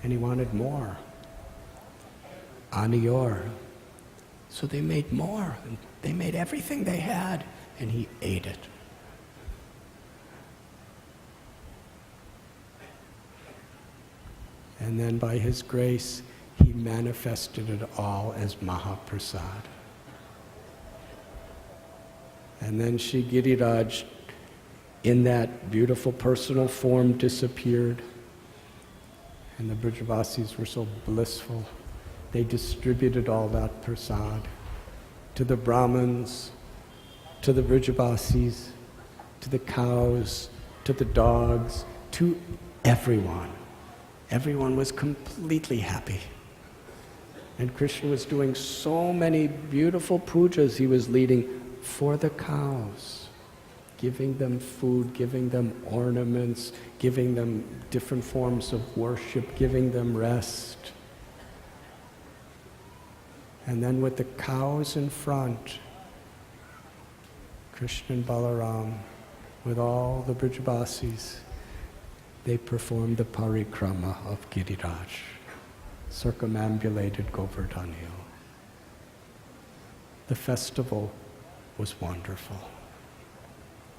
and he wanted more. Aniyor. So they made more. And they made everything they had, and he ate it. And then by his grace, he manifested it all as Mahaprasad. And then Shri Giriraj, in that beautiful personal form, disappeared. And the Brajavasis were so blissful. They distributed all that prasad to the Brahmins, to the Brajavasis, to the cows, to the dogs, to everyone. Everyone was completely happy. And Krishna was doing so many beautiful pujas he was leading for the cows, giving them food, giving them ornaments, giving them different forms of worship, giving them rest. And then with the cows in front, Krishna and Balaram, with all the Brajavasis, they performed the parikrama of Giriraj, circumambulated Govardhan Hill. The festival was wonderful.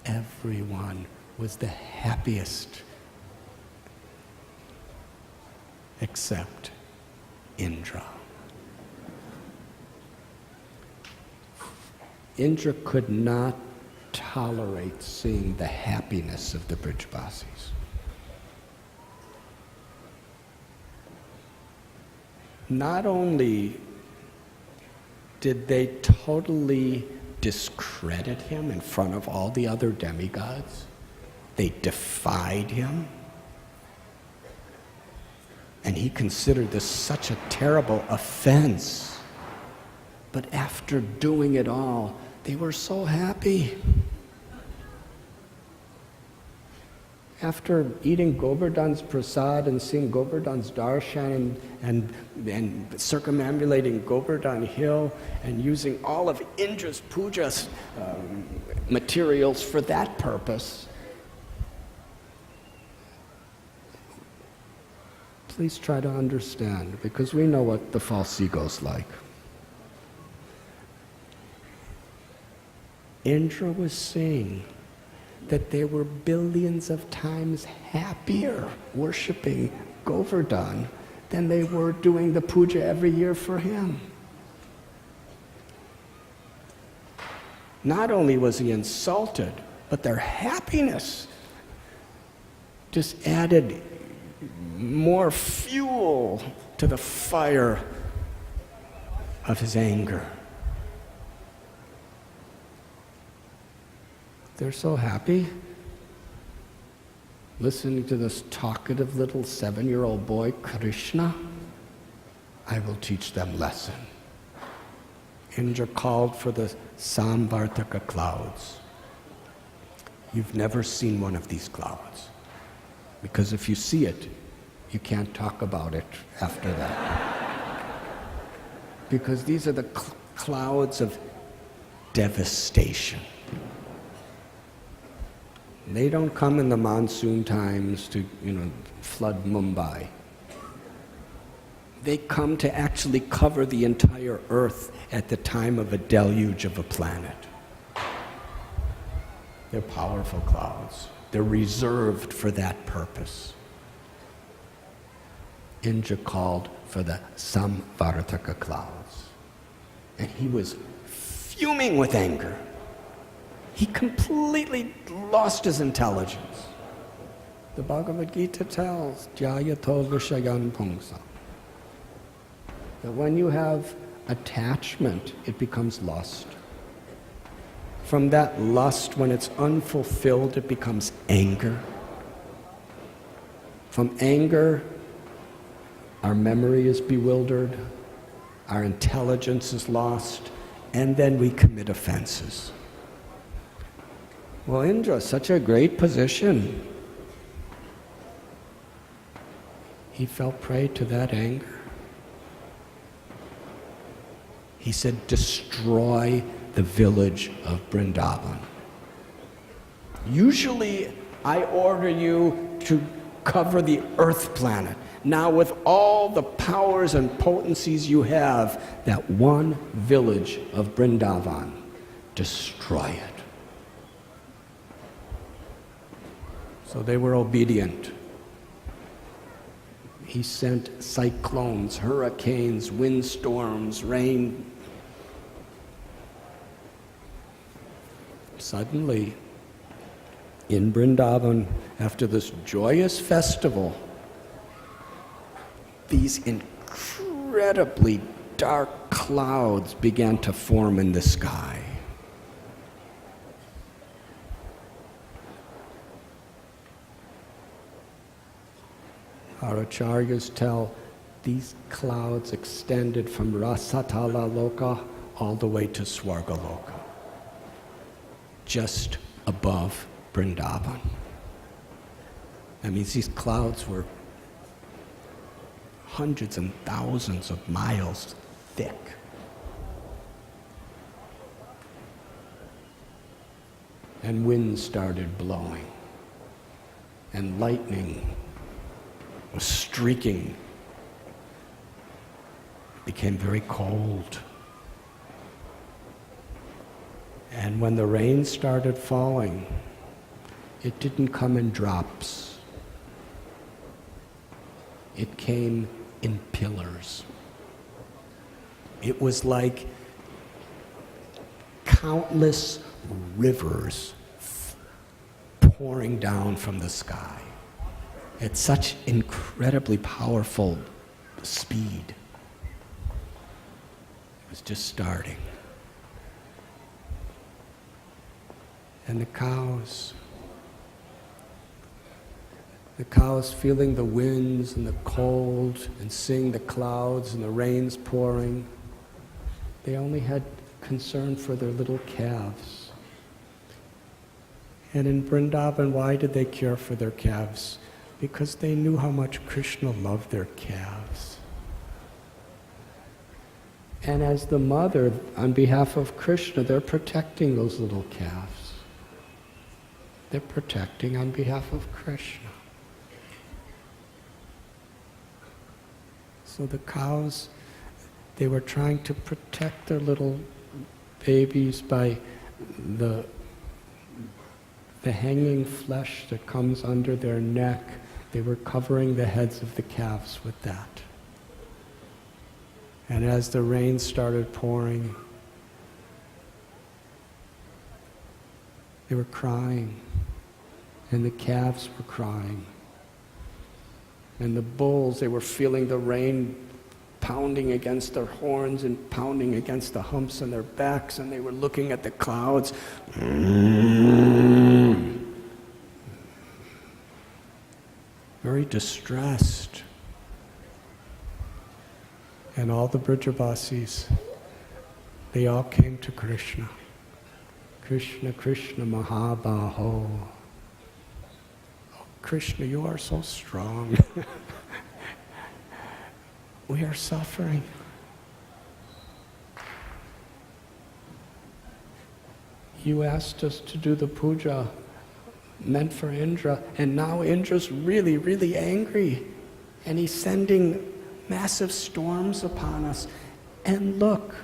Everyone was the happiest, except Indra. Indra could not tolerate seeing the happiness of the Brajavasis. Not only did they totally discredit him in front of all the other demigods, they defied him, and he considered this such a terrible offense. But after doing it all, they were so happy. After eating Govardhan's prasad and seeing Govardhan's darshan and circumambulating Govardhan Hill and using all of Indra's puja materials for that purpose, please try to understand, because we know what the false ego's like. Indra was seeing that they were billions of times happier worshipping Govardhan than they were doing the puja every year for him. Not only was he insulted, but their happiness just added more fuel to the fire of his anger. They're so happy listening to this talkative little 7-year-old boy, Krishna. I will teach them lesson. Indra called for the Samvartaka clouds. You've never seen one of these clouds, because if you see it, you can't talk about it after that. Because these are the clouds of devastation. They don't come in the monsoon times to, flood Mumbai. They come to actually cover the entire earth at the time of a deluge of a planet. They're powerful clouds. They're reserved for that purpose. Indra called for the Samvartaka clouds. And he was fuming with anger. He completely lost his intelligence. The Bhagavad Gita tells, Jayato Vishayan Pungsa, that when you have attachment, it becomes lust. From that lust, when it's unfulfilled, it becomes anger. From anger, our memory is bewildered, our intelligence is lost, and then we commit offenses. Well, Indra, such a great position. He fell prey to that anger. He said, destroy the village of Vrindavan. Usually, I order you to cover the earth planet. Now with all the powers and potencies you have, that one village of Vrindavan, destroy it. So they were obedient. He sent cyclones, hurricanes, windstorms, rain. Suddenly, in Vrindavan, after this joyous festival, these incredibly dark clouds began to form in the sky. Our acharyas tell these clouds extended from Rasatala Loka all the way to Swarga Loka, just above Vrindavan. That means these clouds were hundreds and thousands of miles thick. And wind started blowing, and lightning was streaking. It became very cold. And when the rain started falling, it didn't come in drops. It came in pillars. It was like countless rivers pouring down from the sky at such incredibly powerful speed. It was just starting. And the cows feeling the winds and the cold and seeing the clouds and the rains pouring, they only had concern for their little calves. And in Vrindavan, why did they care for their calves? Because they knew how much Krishna loved their calves. And as the mother, on behalf of Krishna, they're protecting those little calves. They're protecting on behalf of Krishna. So the cows, they were trying to protect their little babies by the hanging flesh that comes under their neck. They were covering the heads of the calves with that. And as the rain started pouring, they were crying, and the calves were crying. And the bulls, they were feeling the rain pounding against their horns and pounding against the humps on their backs, and they were looking at the clouds. Very distressed. And all the Brajavasis, they all came to Krishna. Krishna, Krishna, Mahabaho. Oh, Krishna, you are so strong. We are suffering. You asked us to do the puja meant for Indra, and now Indra's really, really angry, and he's sending massive storms upon us. And look,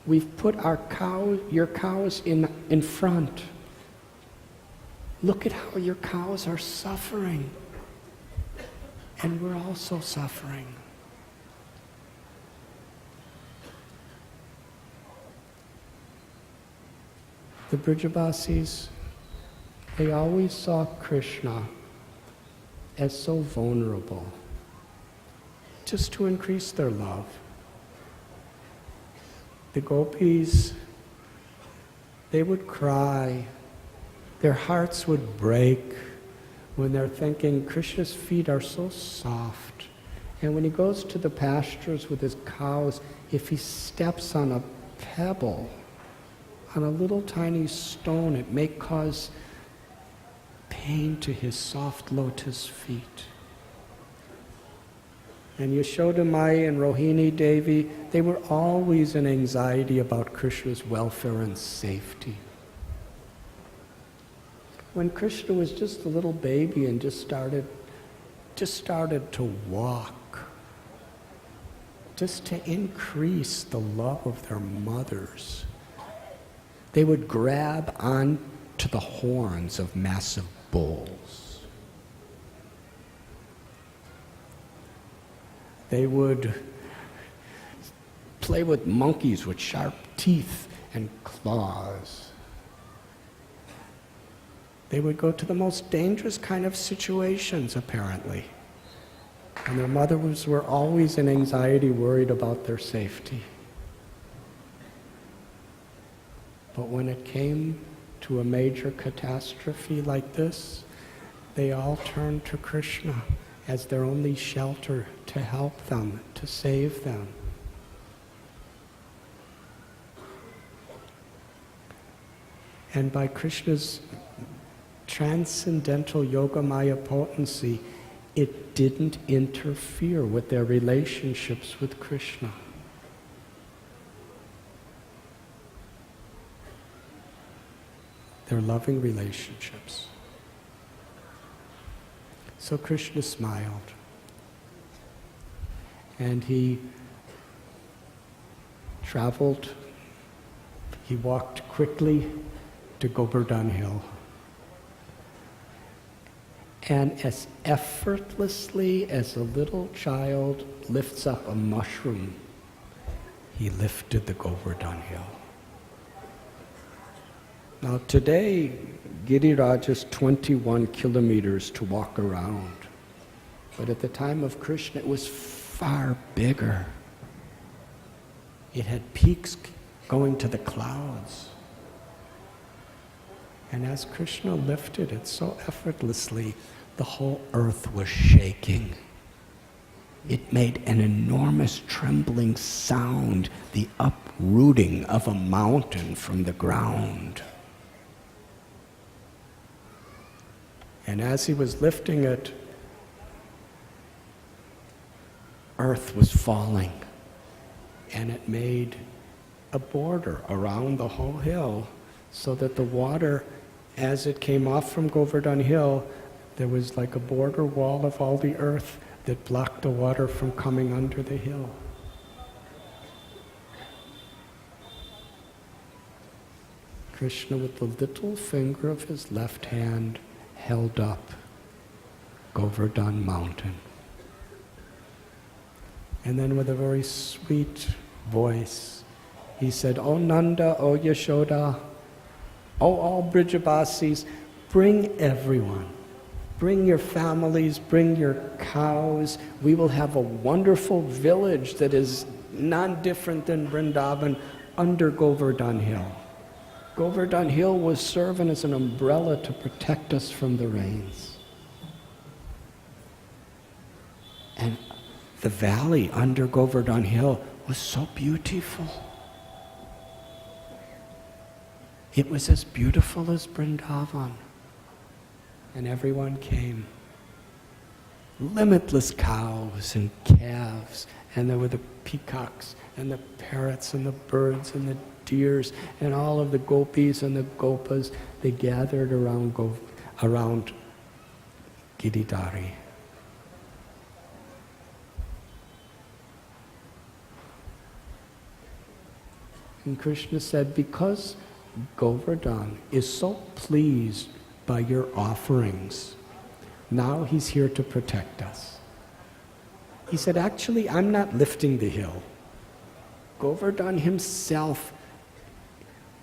we've put your cows in front. Look at how your cows are suffering, and we're also suffering. The Brajavasis, they always saw Krishna as so vulnerable, just to increase their love. The gopis, they would cry, their hearts would break when they're thinking Krishna's feet are so soft. And when he goes to the pastures with his cows, if he steps on a pebble, on a little tiny stone, it may cause pain to his soft lotus feet. And Yashoda Mai and Rohini Devi, they were always in anxiety about Krishna's welfare and safety. When Krishna was just a little baby and just started just started to walk, just to increase the love of their mothers. They would grab onto the horns of massive bulls. They would play with monkeys with sharp teeth and claws. They would go to the most dangerous kind of situations, apparently. And their mothers were always in anxiety, worried about their safety. But when it came to a major catastrophe like this, they all turned to Krishna as their only shelter to help them, to save them. And by Krishna's transcendental Yogamaya potency, it didn't interfere with their relationships with Krishna. Their loving relationships. So Krishna smiled. And he traveled, he walked quickly to Govardhan Hill. And as effortlessly as a little child lifts up a mushroom, he lifted the Govardhan Hill. Now today, Giriraj is 21 kilometers to walk around. But at the time of Krishna, it was far bigger. It had peaks going to the clouds. And as Krishna lifted it so effortlessly, the whole earth was shaking. It made an enormous trembling sound, the uprooting of a mountain from the ground. And as he was lifting it, earth was falling, and it made a border around the whole hill so that the water, as it came off from Govardhan Hill, there was like a border wall of all the earth that blocked the water from coming under the hill. Krishna, with the little finger of his left hand, held up Govardhan mountain. And then with a very sweet voice, he said, "O Nanda, O Yashoda, O all Brijabasis, bring everyone. Bring your families, bring your cows. We will have a wonderful village that is not different than Vrindavan under Govardhan Hill." Govardhan Hill was serving as an umbrella to protect us from the rains. And the valley under Govardhan Hill was so beautiful. It was as beautiful as Vrindavan. And everyone came. Limitless cows and calves, and there were the peacocks and the parrots and the birds and the deers and all of the gopis and the gopas. They gathered around Giridhari. And Krishna said, because Govardhan is so pleased by your offerings, now he's here to protect us. He said, actually, I'm not lifting the hill. Govardhan himself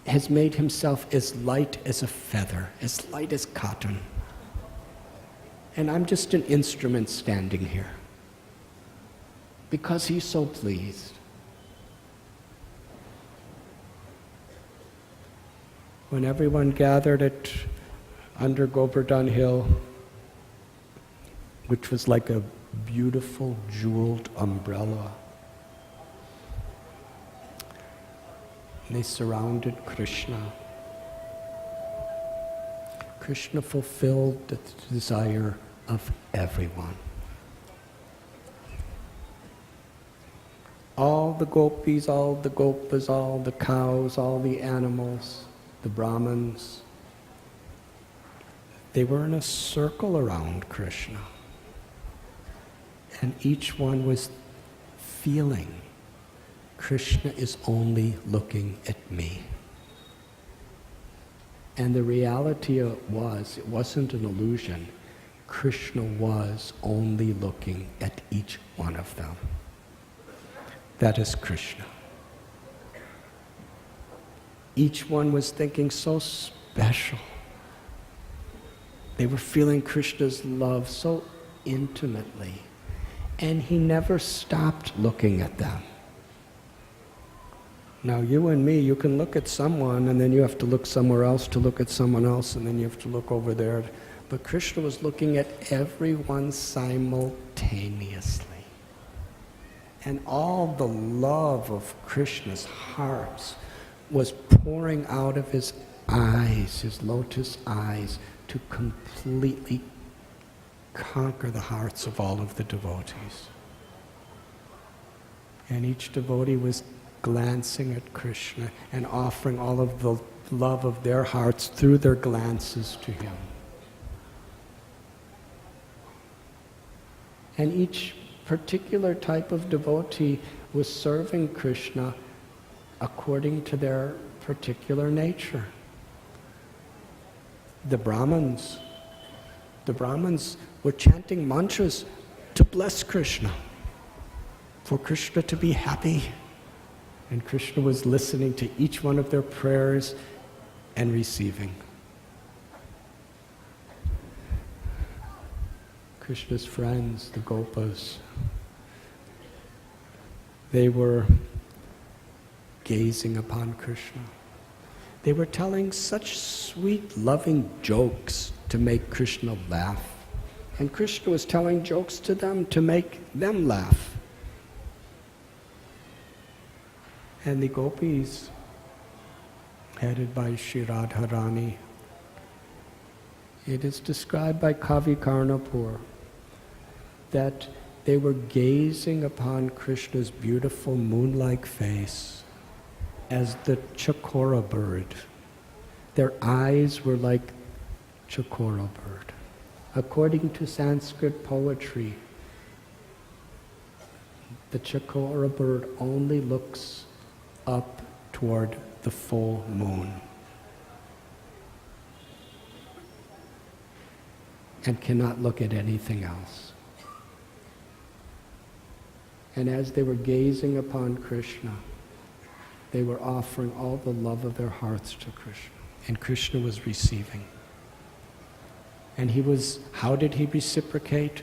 has made himself as light as a feather, as light as cotton. And I'm just an instrument standing here because he's so pleased. When everyone gathered under Govardhan Hill, which was like a beautiful jeweled umbrella, they surrounded Krishna. Krishna fulfilled the desire of everyone. All the gopis, all the gopas, all the cows, all the animals, the Brahmins, they were in a circle around Krishna. And each one was feeling, Krishna is only looking at me. And the reality it wasn't an illusion. Krishna was only looking at each one of them. That is Krishna. Each one was thinking so special. They were feeling Krishna's love so intimately. And he never stopped looking at them. Now you and me, you can look at someone and then you have to look somewhere else to look at someone else and then you have to look over there. But Krishna was looking at everyone simultaneously. And all the love of Krishna's heart was pouring out of his eyes, his lotus eyes, to completely conquer the hearts of all of the devotees. And each devotee was glancing at Krishna and offering all of the love of their hearts through their glances to him. And each particular type of devotee was serving Krishna according to their particular nature. The Brahmins were chanting mantras to bless Krishna, for Krishna to be happy. And Krishna was listening to each one of their prayers and receiving. Krishna's friends, the Gopas, they were gazing upon Krishna. They were telling such sweet, loving jokes to make Krishna laugh. And Krishna was telling jokes to them to make them laugh. And the gopis, headed by Shri Radharani, it is described by Kavi Karnapur that they were gazing upon Krishna's beautiful moon-like face as the chakora bird. Their eyes were like chakora bird. According to Sanskrit poetry, the chakora bird only looks up toward the full moon and cannot look at anything else. And as they were gazing upon Krishna, they were offering all the love of their hearts to Krishna, and Krishna was receiving. And how did he reciprocate?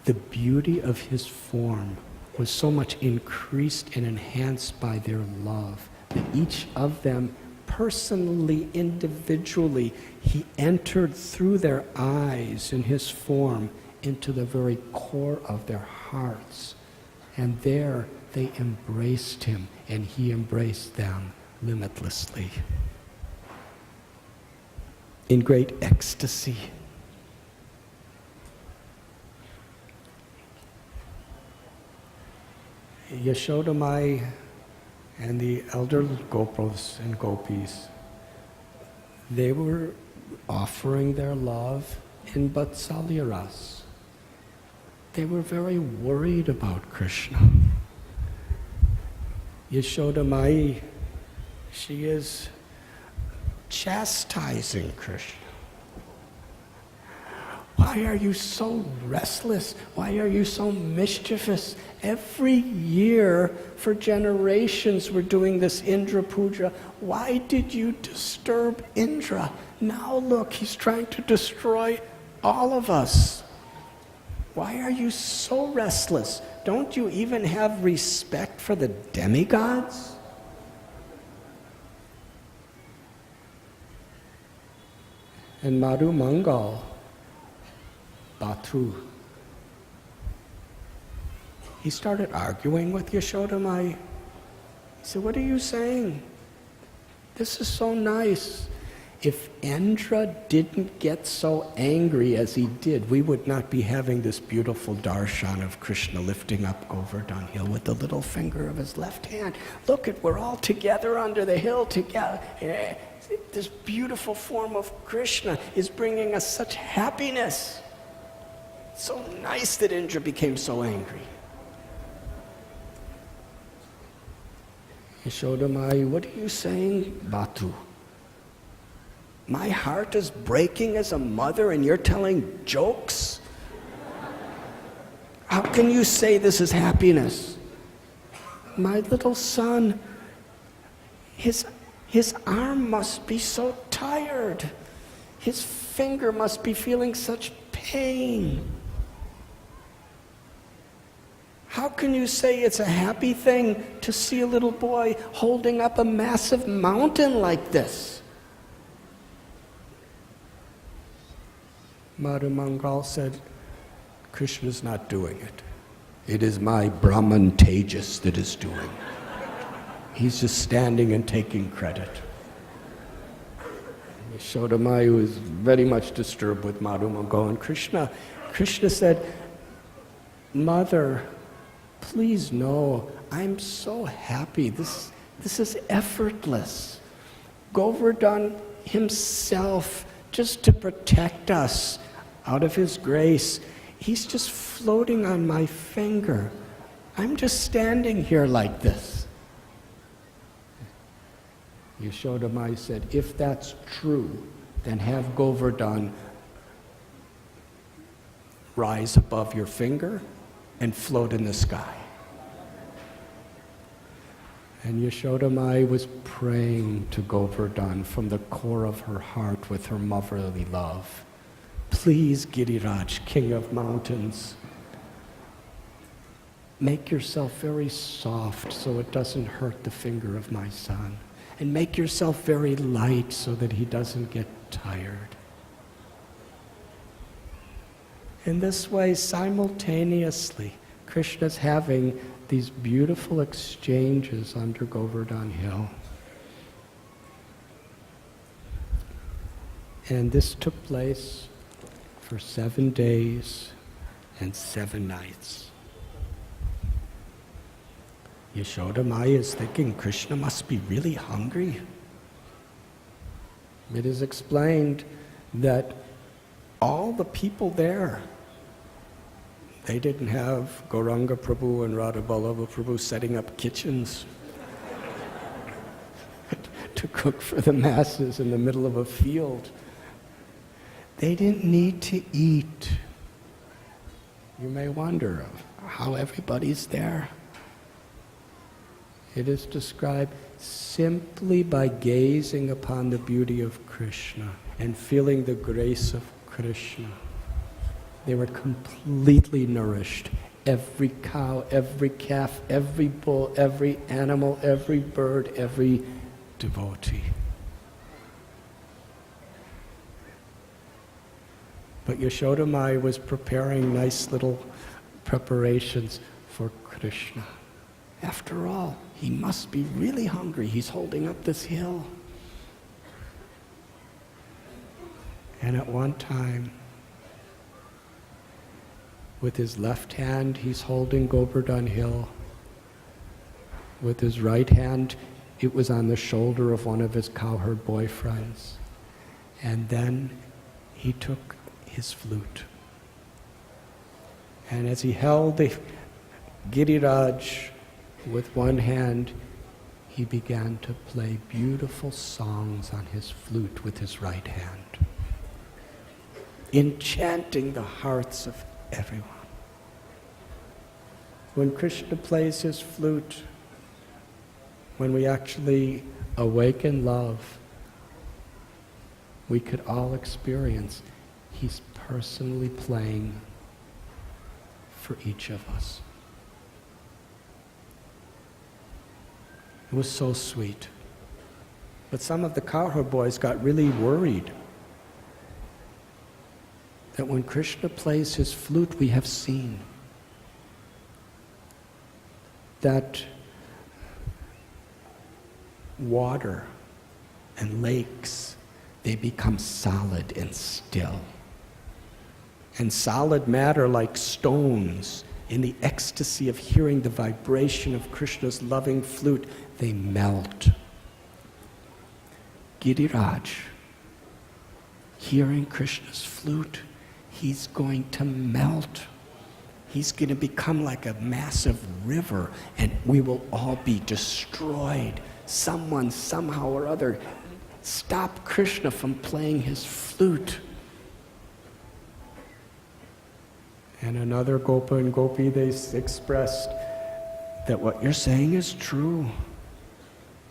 The beauty of his form was so much increased and enhanced by their love that each of them personally, individually, he entered through their eyes in his form into the very core of their hearts. And there they embraced him and he embraced them limitlessly. In great ecstasy. Yashoda Mai and the elder Gopas and Gopis, they were offering their love in Vatsalya Ras. They were very worried about Krishna. Yashoda Mai, she is chastising Krishna. Why are you so restless? Why are you so mischievous? Every year for generations we're doing this Indra Puja. Why did you disturb Indra? Now look, he's trying to destroy all of us. Why are you so restless? Don't you even have respect for the demigods? And Madhu Mangal, Batu, he started arguing with Yashoda Mai. He said, what are you saying? This is so nice. If Indra didn't get so angry as he did, we would not be having this beautiful darshan of Krishna lifting up Govardhan Hill with the little finger of his left hand. Look, we're all together under the hill together. This beautiful form of Krishna is bringing us such happiness. So nice that Indra became so angry. Yashoda Mai, what are you saying, Batu? My heart is breaking as a mother and you're telling jokes? How can you say this is happiness? My little son, his arm must be so tired. His finger must be feeling such pain. How can you say it's a happy thing to see a little boy holding up a massive mountain like this? Madhu Mangal said, Krishna's not doing it. It is my Brahman Tejas that is doing it. He's just standing and taking credit. Yashoda Mai was very much disturbed with Madhu Mangal and Krishna. Krishna said, Mother, please know, I'm so happy. This is effortless. Govardhan himself, just to protect us out of his grace, he's just floating on my finger. I'm just standing here like this. Yashoda Mai said, if that's true, then have Govardhan rise above your finger and float in the sky. And Yashoda Mai was praying to Govardhan from the core of her heart with her motherly love. Please, Giriraj, king of mountains, make yourself very soft so it doesn't hurt the finger of my son. And make yourself very light so that he doesn't get tired. In this way, simultaneously, Krishna's having these beautiful exchanges under Govardhan Hill. And this took place for 7 days and 7 nights. Yashoda Mai is thinking, Krishna must be really hungry. It is explained that all the people there, they didn't have Gauranga Prabhu and Radha Vallabha Prabhu setting up kitchens to cook for the masses in the middle of a field. They didn't need to eat. You may wonder how everybody's there. It is described simply by gazing upon the beauty of Krishna and feeling the grace of Krishna. They were completely nourished. Every cow, every calf, every bull, every animal, every bird, every devotee. But Yashoda Mai was preparing nice little preparations for Krishna. After all, he must be really hungry. He's holding up this hill. And at one time, with his left hand, he's holding Govardhan Hill. With his right hand, it was on the shoulder of one of his cowherd boyfriends. And then he took his flute. And as he held the Giriraj with one hand, he began to play beautiful songs on his flute with his right hand, enchanting the hearts of everyone. When Krishna plays his flute, when we actually awaken love, we could all experience he's personally playing for each of us. It was so sweet. But some of the cowherd boys got really worried that when Krishna plays his flute, we have seen that water and lakes, they become solid and still. And solid matter, like stones, in the ecstasy of hearing the vibration of Krishna's loving flute, they melt. Giriraj, hearing Krishna's flute, he's going to melt. He's going to become like a massive river, and we will all be destroyed. Someone, somehow or other, stop Krishna from playing his flute. And another Gopa and Gopi, they expressed that what you're saying is true,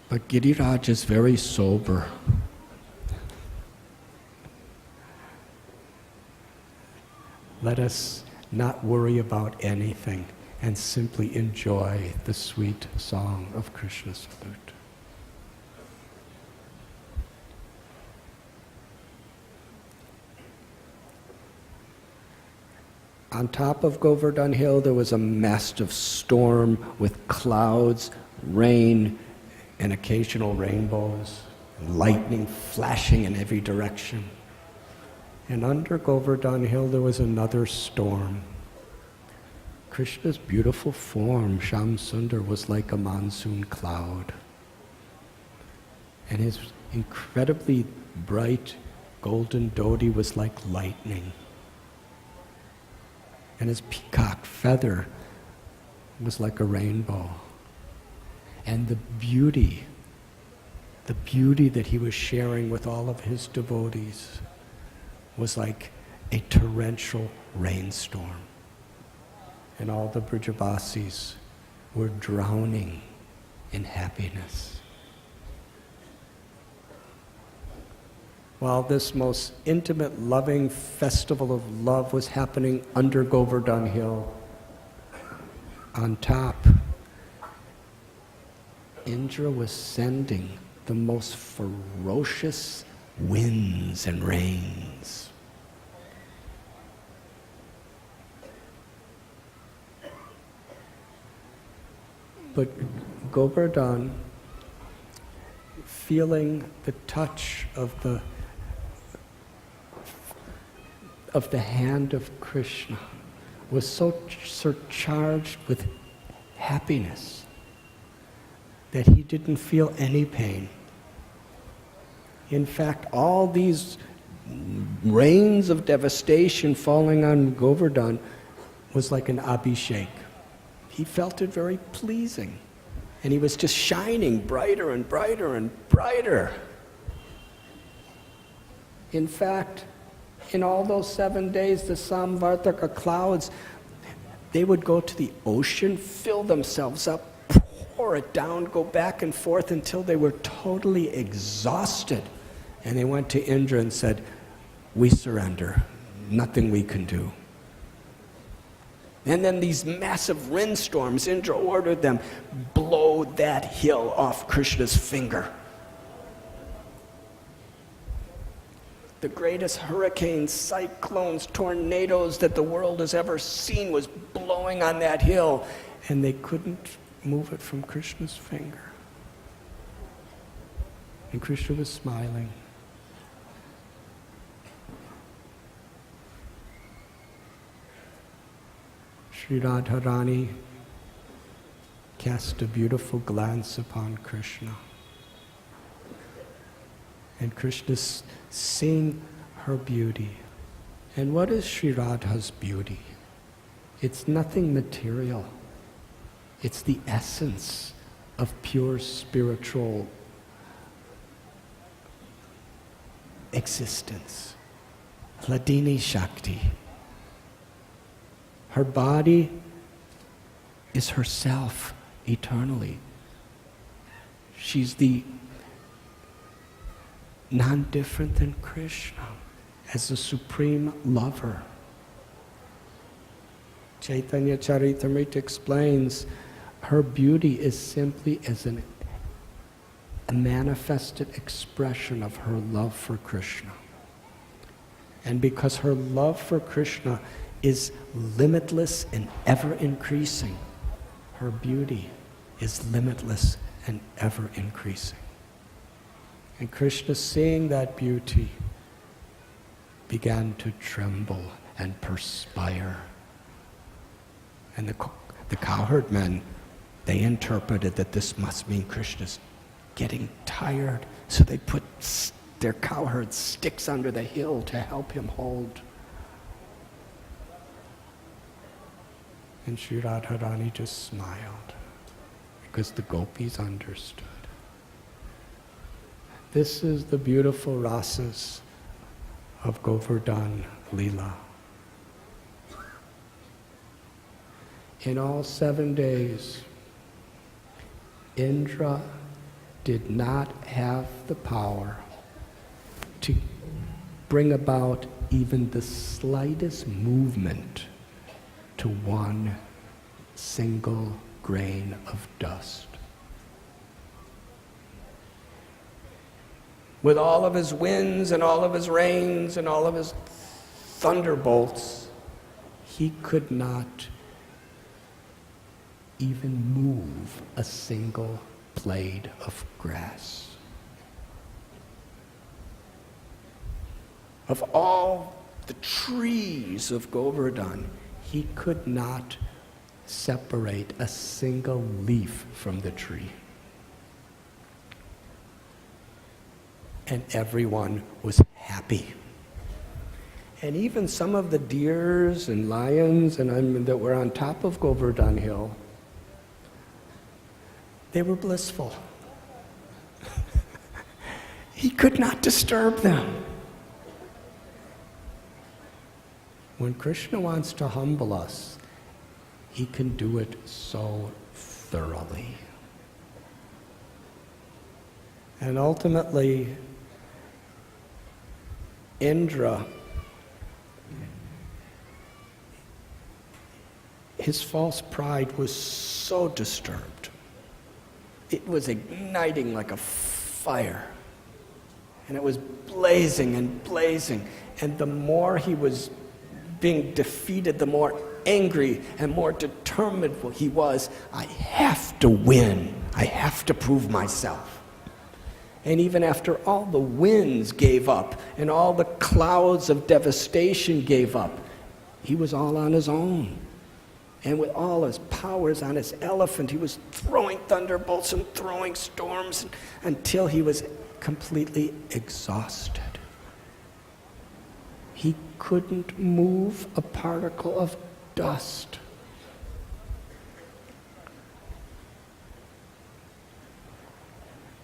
but Giriraj is very sober. Let us not worry about anything and simply enjoy the sweet song of Krishna's flute. On top of Govardhan Hill, there was a massive storm with clouds, rain, and occasional rainbows, and lightning flashing in every direction. And under Govardhan Hill, there was another storm. Krishna's beautiful form, Shyam Sundar, was like a monsoon cloud. And his incredibly bright golden dhoti was like lightning. And his peacock feather was like a rainbow. And the beauty that he was sharing with all of his devotees was like a torrential rainstorm. And all the Brajavasis were drowning in happiness. While this most intimate, loving festival of love was happening under Govardhan Hill, on top, Indra was sending the most ferocious winds and rains. But Govardhan, feeling the touch of the hand of Krishna, was so surcharged with happiness that he didn't feel any pain. In fact, all these rains of devastation falling on Govardhan was like an abhishek. He felt it very pleasing. And he was just shining brighter and brighter and brighter. In fact, in all those 7 days, the Samvartaka clouds, they would go to the ocean, fill themselves up, pour it down, go back and forth until they were totally exhausted. And they went to Indra and said, "We surrender. Nothing we can do." And then these massive rainstorms, Indra ordered them, blow that hill off Krishna's finger. The greatest hurricanes, cyclones, tornadoes that the world has ever seen was blowing on that hill, and they couldn't move it from Krishna's finger. And Krishna was smiling. Sri Radharani cast a beautiful glance upon Krishna. And Krishna seeing her beauty. And what is Sri Radha's beauty? It's nothing material. It's the essence of pure spiritual existence. Hladini Shakti. Her body is herself eternally. She's the non-different than Krishna as the supreme lover. Chaitanya Charitamrita explains her beauty is simply as a manifested expression of her love for Krishna. And because her love for Krishna is limitless and ever increasing, her beauty is limitless and ever increasing. And Krishna, seeing that beauty, began to tremble and perspire. And the cowherd men, they interpreted that this must mean Krishna's getting tired, so they put their cowherd sticks under the hill to help him hold. And Sri Radharani just smiled because the gopis understood. This is the beautiful rasas of Govardhan Leela. In all 7 days, Indra did not have the power to bring about even the slightest movement to one single grain of dust. With all of his winds and all of his rains and all of his thunderbolts, he could not even move a single blade of grass. Of all the trees of Govardhan, he could not separate a single leaf from the tree. And everyone was happy. And even some of the deers and lions that were on top of Govardhan Hill, they were blissful. He could not disturb them. When Krishna wants to humble us, he can do it so thoroughly. And ultimately, Indra, his false pride was so disturbed. It was igniting like a fire. And it was blazing and blazing. And the more he was being defeated, the more angry and more determined he was. I have to win. I have to prove myself. And even after all the winds gave up and all the clouds of devastation gave up, he was all on his own. And with all his powers on his elephant, he was throwing thunderbolts and throwing storms until he was completely exhausted. He couldn't move a particle of dust.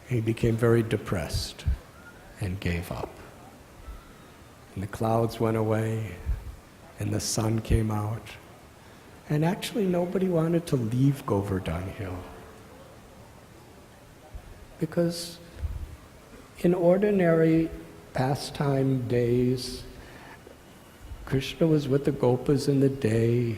He became very depressed and gave up. And the clouds went away, and the sun came out. And actually nobody wanted to leave Govardhan Hill. Because in ordinary pastime days, Krishna was with the Gopas in the day.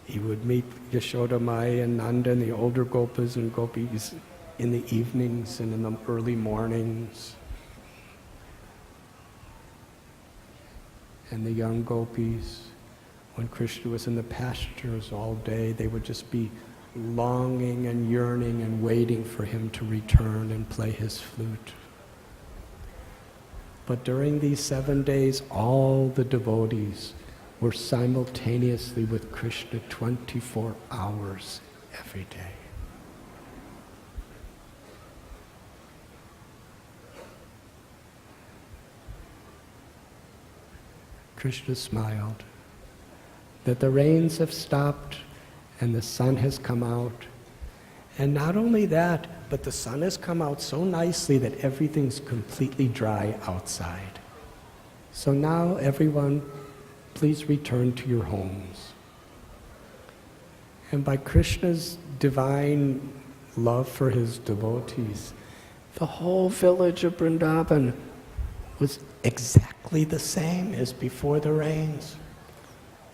He would meet Yashoda Maya and Nanda and the older Gopas and Gopis in the evenings and in the early mornings. And the young Gopis, when Krishna was in the pastures all day, they would just be longing and yearning and waiting for him to return and play his flute. But during these 7 days, all the devotees were simultaneously with Krishna 24 hours every day. Krishna smiled that the rains have stopped and the sun has come out. And not only that, but the sun has come out so nicely that everything's completely dry outside. So now everyone, please return to your homes. And by Krishna's divine love for his devotees, the whole village of Vrindavan was exactly the same as before the rains.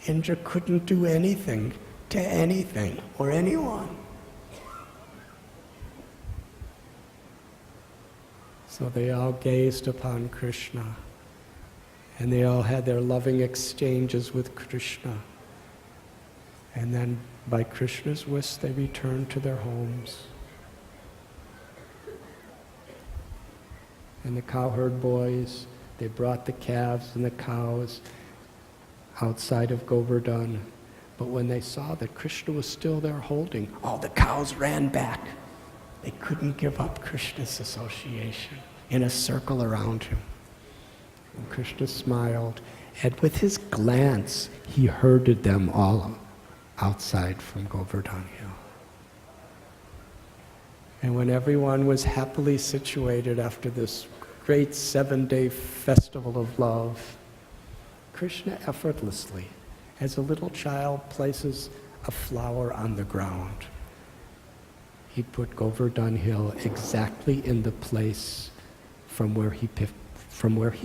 Indra couldn't do anything to anything or anyone. So they all gazed upon Krishna, and they all had their loving exchanges with Krishna. And then by Krishna's wish, they returned to their homes. And the cowherd boys, they brought the calves and the cows outside of Govardhan. But when they saw that Krishna was still there holding, all the cows ran back. They couldn't give up Krishna's association in a circle around him. And Krishna smiled, And with his glance, he herded them all outside from Govardhan Hill. And when everyone was happily situated after this great 7-day festival of love, Krishna effortlessly, as a little child places a flower on the ground, he put Govardhan Hill exactly in the place from where he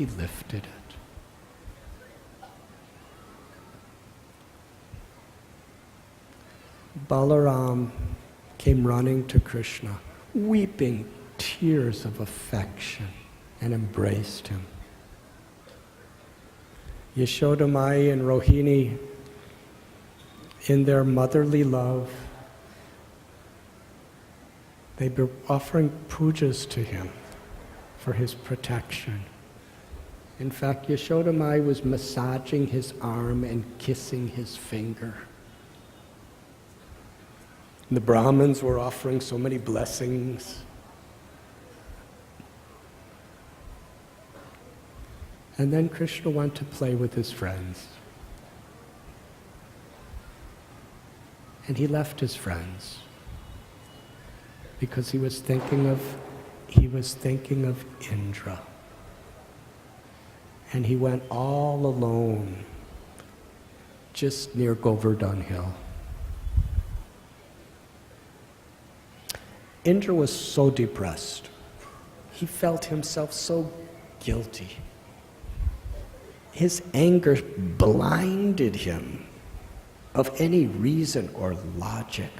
lifted it. Balaram came running to Krishna, weeping tears of affection, and embraced him. Yashoda Mai and Rohini, in their motherly love, they were offering pujas to him for his protection. In fact, Yashoda Mai was massaging his arm and kissing his finger. The Brahmins were offering so many blessings. And then Krishna went to play with his friends. And he left his friends because he was thinking of Indra. And he went all alone just near Govardhan Hill. Indra was so depressed. He felt himself so guilty. His anger blinded him of any reason or logic.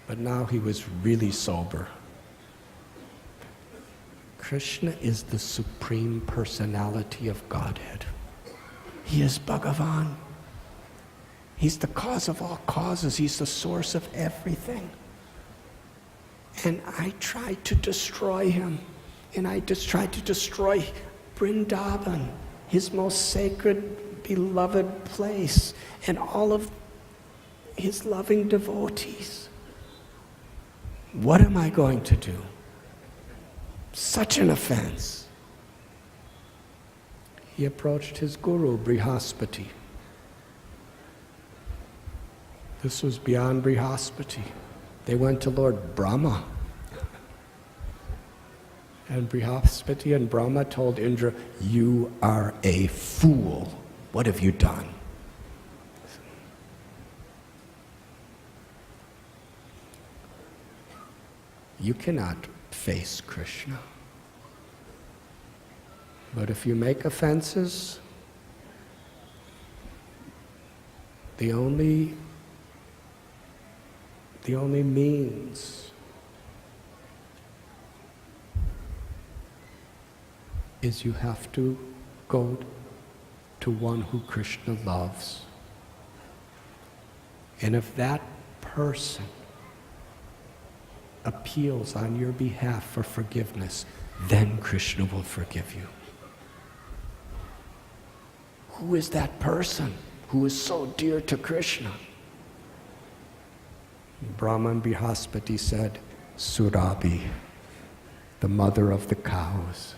But now he was really sober. Krishna is the Supreme Personality of Godhead. He is Bhagavan. He's the cause of all causes. He's the source of everything. And I tried to destroy him. And I just tried to destroy Vrindavan, his most sacred, beloved place, and all of his loving devotees. What am I going to do? Such an offense. He approached his guru, Brihaspati. This was beyond Brihaspati. They went to Lord Brahma. And Brihaspati and Brahma told Indra, "You are a fool. What have you done?" You cannot face Krishna. But if you make offenses, the only means is you have to go to one who Krishna loves. And if that person appeals on your behalf for forgiveness, then Krishna will forgive you. Who is that person who is so dear to Krishna? Brahman Brihaspati said, Surabhi, the mother of the cows.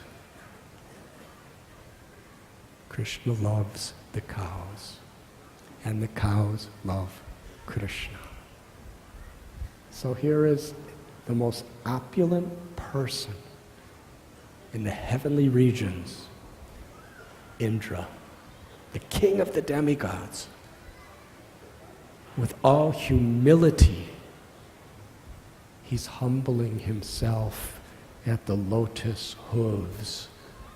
Krishna loves the cows, and the cows love Krishna. So here is the most opulent person in the heavenly regions, Indra, the king of the demigods, with all humility, he's humbling himself at the lotus hooves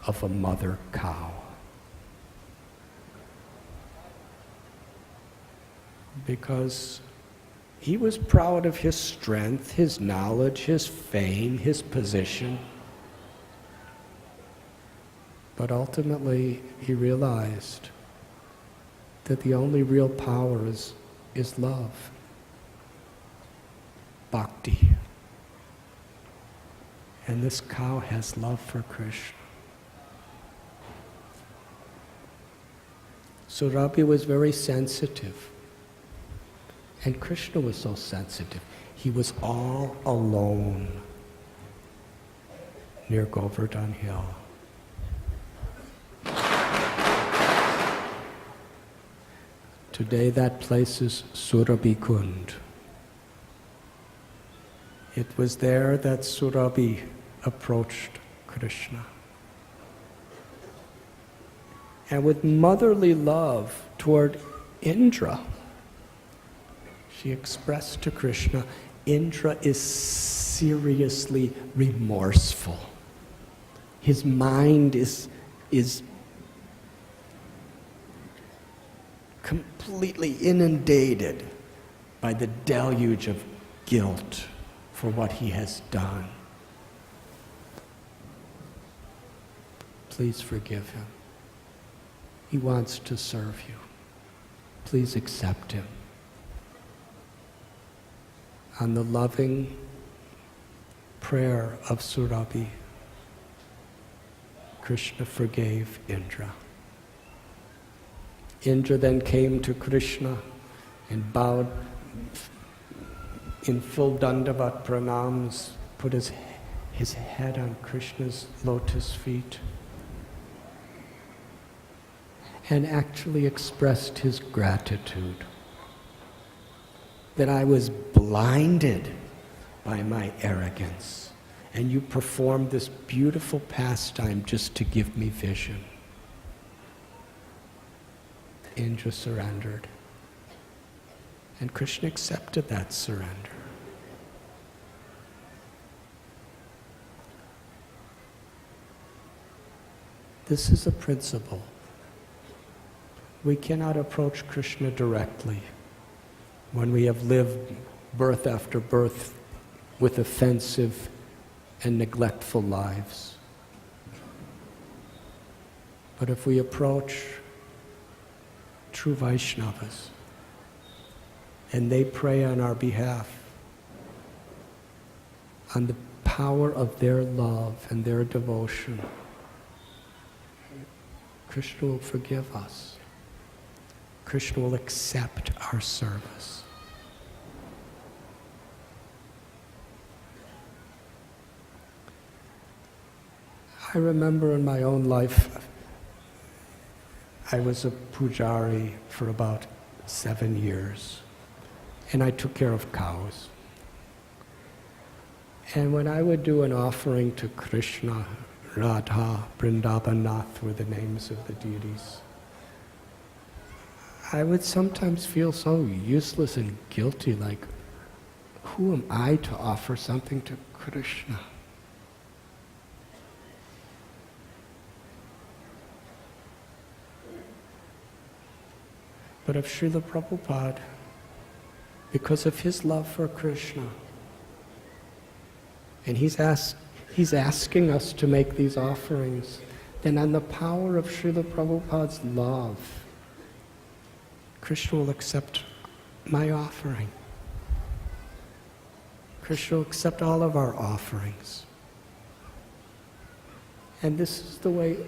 of a mother cow. Because he was proud of his strength, his knowledge, his fame, his position. But ultimately, he realized that the only real power is love, bhakti. And this cow has love for Krishna. Surabhi was very sensitive. And Krishna was so sensitive. He was all alone near Govardhan Hill. Today that place is Surabhi Kund. It was there that Surabhi approached Krishna. And with motherly love toward Indra, she expressed to Krishna, Indra is seriously remorseful. His mind is completely inundated by the deluge of guilt for what he has done. Please forgive him. He wants to serve you. Please accept him. On the loving prayer of Surabhi, Krishna forgave Indra. Indra then came to Krishna and bowed in full dandavat pranams, put his head on Krishna's lotus feet, and actually expressed his gratitude that I was blinded by my arrogance, and you performed this beautiful pastime just to give me vision. Indra surrendered, and Krishna accepted that surrender. This is a principle. We cannot approach Krishna directly when we have lived birth after birth with offensive and neglectful lives. But if we approach true Vaishnavas and they pray on our behalf, on the power of their love and their devotion, Krishna will forgive us. Krishna will accept our service. I remember in my own life, I was a pujari for about 7 years, and I took care of cows. And when I would do an offering to Krishna, Radha, Vrindavan were the names of the deities, I would sometimes feel so useless and guilty, like, who am I to offer something to Krishna? But of Srila Prabhupada, because of his love for Krishna, and he's asking us to make these offerings, then on the power of Srila Prabhupada's love, Krishna will accept my offering. Krishna will accept all of our offerings. And this is the way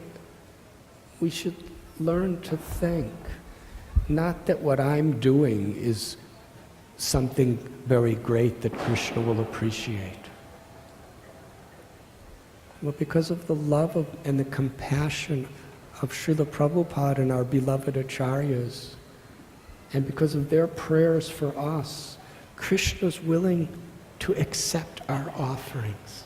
we should learn to think. Not that what I'm doing is something very great that Krishna will appreciate. But because of the love and the compassion of Srila Prabhupada and our beloved acharyas, and because of their prayers for us, Krishna is willing to accept our offerings.